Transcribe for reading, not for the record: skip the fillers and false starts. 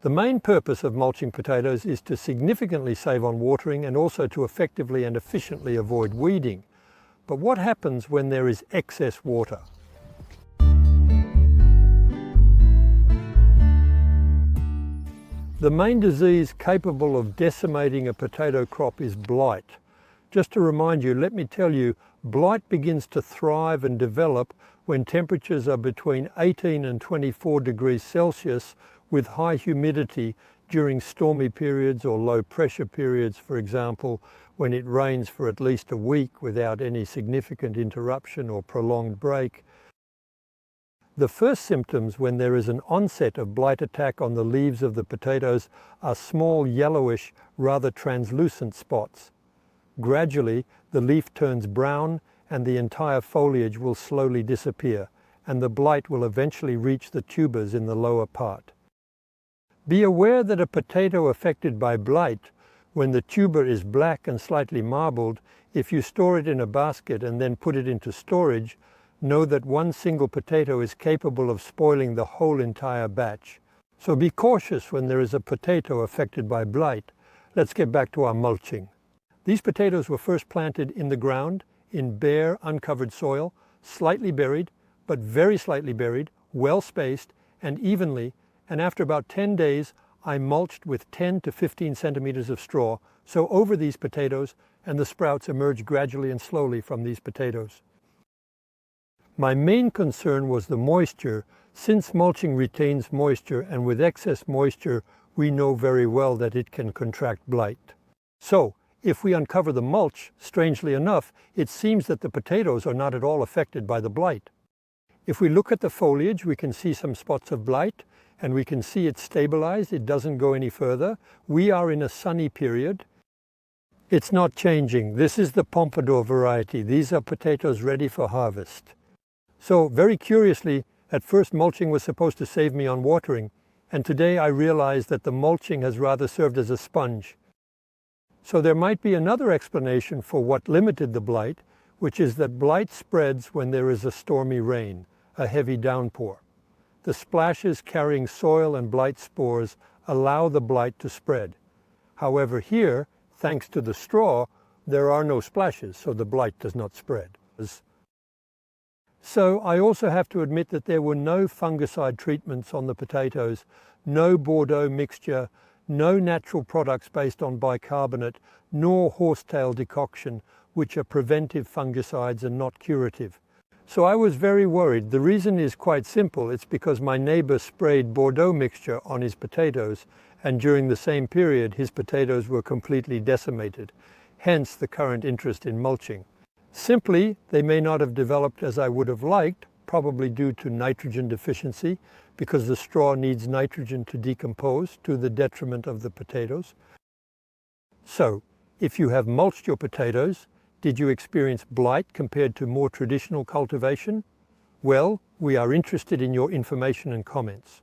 The main purpose of mulching potatoes is to significantly save on watering and also to effectively and efficiently avoid weeding. But what happens when there is excess water? The main disease capable of decimating a potato crop is blight. Just to remind you, let me tell you, blight begins to thrive and develop when temperatures are between 18 and 24 degrees Celsius with high humidity during stormy periods or low pressure periods, for example, when it rains for at least a week without any significant interruption or prolonged break. The first symptoms when there is an onset of blight attack on the leaves of the potatoes are small yellowish, rather translucent spots. Gradually, the leaf turns brown and the entire foliage will slowly disappear, and the blight will eventually reach the tubers in the lower part. Be aware that a potato affected by blight, when the tuber is black and slightly marbled, if you store it in a basket and then put it into storage, know that one single potato is capable of spoiling the whole entire batch. So be cautious when there is a potato affected by blight. Let's get back to our mulching. These potatoes were first planted in the ground, in bare, uncovered soil, slightly buried, but very slightly buried, well spaced and evenly, and after about 10 days, I mulched with 10 to 15 centimeters of straw, so over these potatoes, and the sprouts emerged gradually and slowly from these potatoes. My main concern was the moisture, since mulching retains moisture, and with excess moisture, we know very well that it can contract blight. So, if we uncover the mulch, strangely enough, it seems that the potatoes are not at all affected by the blight. If we look at the foliage, we can see some spots of blight, and we can see it's stabilized, it doesn't go any further. We are in a sunny period. It's not changing. This is the Pompadour variety. These are potatoes ready for harvest. So, very curiously, at first mulching was supposed to save me on watering, and today I realize that the mulching has rather served as a sponge. So there might be another explanation for what limited the blight, which is that blight spreads when there is a stormy rain, a heavy downpour. The splashes carrying soil and blight spores allow the blight to spread. However, here, thanks to the straw, there are no splashes, so the blight does not spread. So I also have to admit that there were no fungicide treatments on the potatoes, no Bordeaux mixture, no natural products based on bicarbonate, nor horsetail decoction, which are preventive fungicides and not curative. So I was very worried. The reason is quite simple. It's because my neighbor sprayed Bordeaux mixture on his potatoes, and during the same period his potatoes were completely decimated. Hence the current interest in mulching. Simply, they may not have developed as I would have liked, probably due to nitrogen deficiency, because the straw needs nitrogen to decompose to the detriment of the potatoes. So, if you have mulched your potatoes, did you experience blight compared to more traditional cultivation? Well, we are interested in your information and comments.